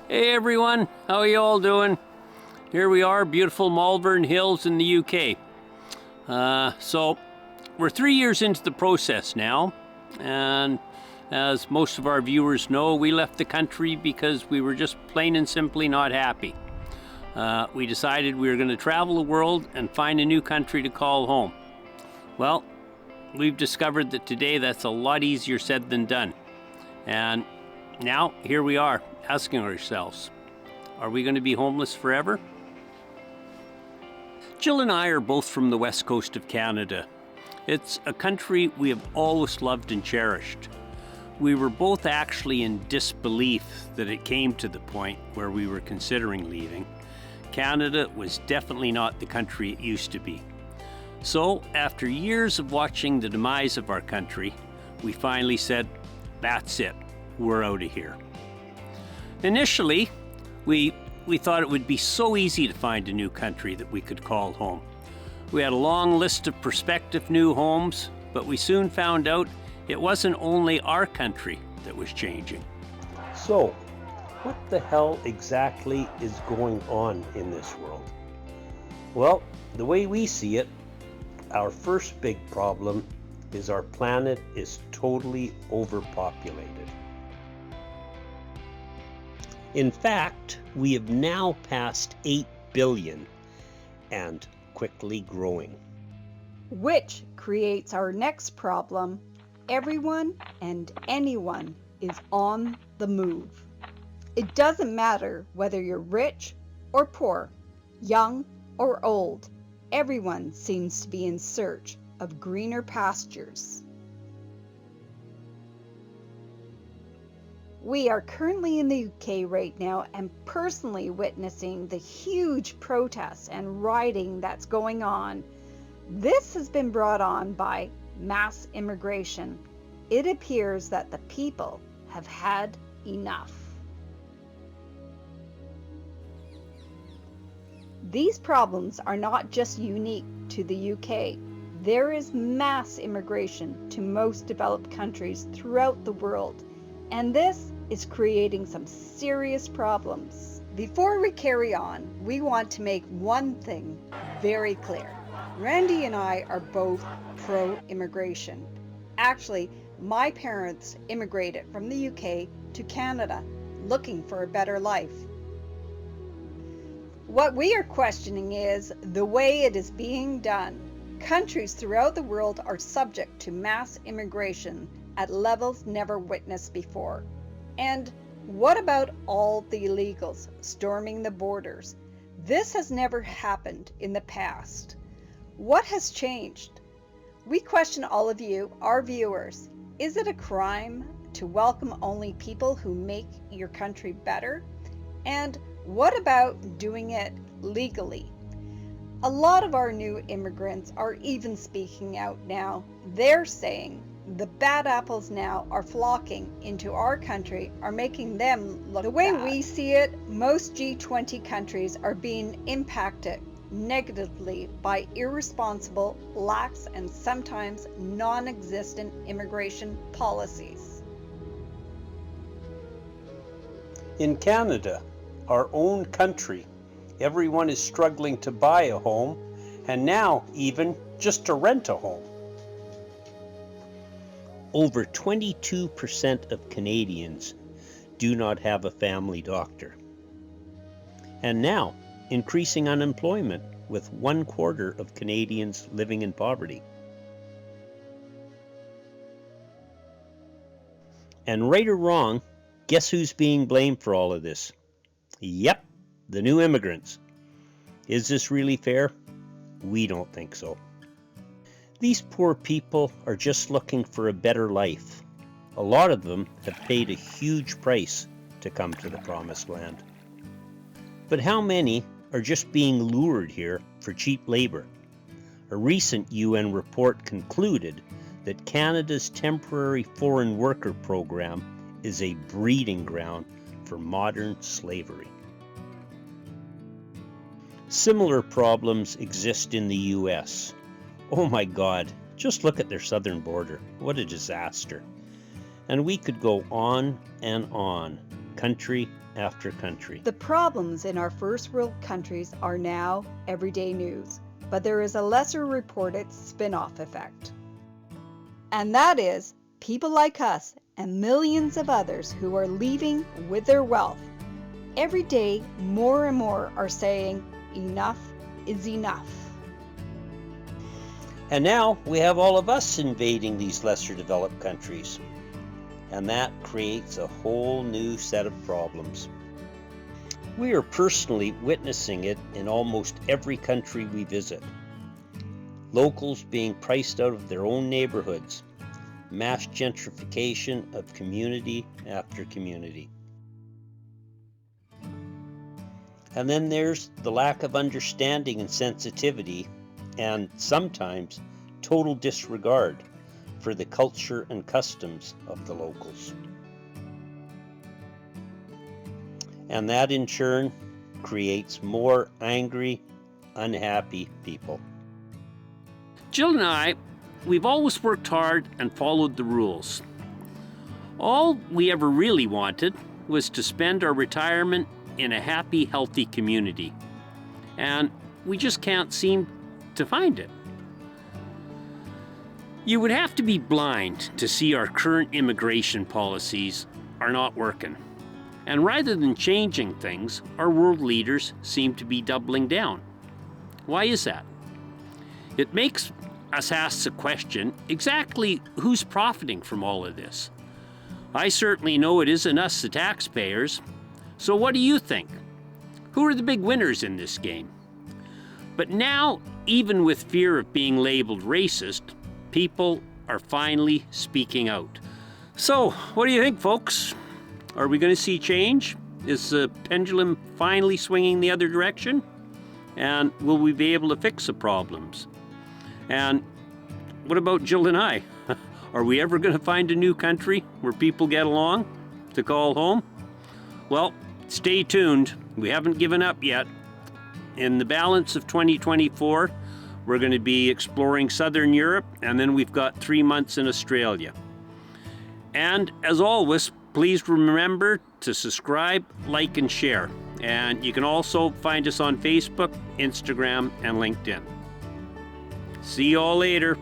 Hey everyone, how are you all doing? Here we are, beautiful Malvern Hills in the UK. So we're 3 years into the process now, and as most of our viewers know, we left the country because we were just plain and simply not happy. We decided we were going to travel the world and find a new country to call home. Well, we've discovered that today that's a lot easier said than done. And now, here we are, asking ourselves, are we going to be homeless forever? Jill and I are both from the west coast of Canada. It's a country we have always loved and cherished. We were both actually in disbelief that it came to the point where we were considering leaving. Canada was definitely not the country it used to be. So, after years of watching the demise of our country, we finally said, that's it. We're out of here. Initially, we thought it would be so easy to find a new country that we could call home. We had a long list of prospective new homes, but we soon found out it wasn't only our country that was changing. So, what the hell exactly is going on in this world? Well, the way we see it, our first big problem is our planet is totally overpopulated. In fact, we have now passed 8 billion and quickly growing. Which creates our next problem. Everyone and anyone is on the move. It doesn't matter whether you're rich or poor, young or old. Everyone seems to be in search of greener pastures. We are currently in the UK right now and personally witnessing the huge protests and rioting that's going on. This has been brought on by mass immigration. It appears that the people have had enough. These problems are not just unique to the UK. There is mass immigration to most developed countries throughout the world, and this is creating some serious problems. Before we carry on, we want to make one thing very clear. Randy and I are both pro-immigration. Actually, my parents immigrated from the UK to Canada, looking for a better life. What we are questioning is the way it is being done. Countries throughout the world are subject to mass immigration at levels never witnessed before. And what about all the illegals storming the borders? This has never happened in the past. What has changed? We question all of you, our viewers. Is it a crime to welcome only people who make your country better? And what about doing it legally? A lot of our new immigrants are even speaking out now. They're saying the bad apples now are flocking into our country, are making them look bad. The way we see it, most G20 countries are being impacted negatively by irresponsible, lax, and sometimes non-existent immigration policies. In Canada, our own country, everyone is struggling to buy a home, and now even just to rent a home. Over 22% of Canadians do not have a family doctor. And now, increasing unemployment with 1/4 of Canadians living in poverty. And right or wrong, guess who's being blamed for all of this? Yep, the new immigrants. Is this really fair? We don't think so. These poor people are just looking for a better life. A lot of them have paid a huge price to come to the promised land. But how many are just being lured here for cheap labor? A recent UN report concluded that Canada's temporary foreign worker program is a breeding ground for modern slavery. Similar problems exist in the US. Oh my God, just look at their southern border. What a disaster. And we could go on and on. country after country. The problems in our first world countries are now everyday news, but there is a lesser reported spin-off effect. And that is people like us and millions of others who are leaving with their wealth. Every day, more and more are saying, enough is enough. And now we have all of us invading these lesser developed countries. And that creates a whole new set of problems. We are personally witnessing it in almost every country we visit. Locals being priced out of their own neighborhoods, mass gentrification of community after community. And then there's the lack of understanding and sensitivity, and sometimes total disregard for the culture and customs of the locals. And that in turn creates more angry, unhappy people. Jill and I, we've always worked hard and followed the rules. All we ever really wanted was to spend our retirement in a happy, healthy community. And we just can't seem to find it. You would have to be blind to see our current immigration policies are not working. And rather than changing things, our world leaders seem to be doubling down. Why is that? It makes us ask the question, exactly who's profiting from all of this? I certainly know it isn't us, the taxpayers. So what do you think? Who are the big winners in this game? But now, even with fear of being labeled racist, people are finally speaking out. So, what do you think, folks? Are we going to see change? Is the pendulum finally swinging the other direction? And will we be able to fix the problems? And what about Jill and I? Are we ever going to find a new country where people get along to call home? Well, stay tuned. We haven't given up yet. In the balance of 2024, we're going to be exploring Southern Europe, and then we've got 3 months in Australia. And as always, please remember to subscribe, like, and share. And you can also find us on Facebook, Instagram, and LinkedIn. See you all later.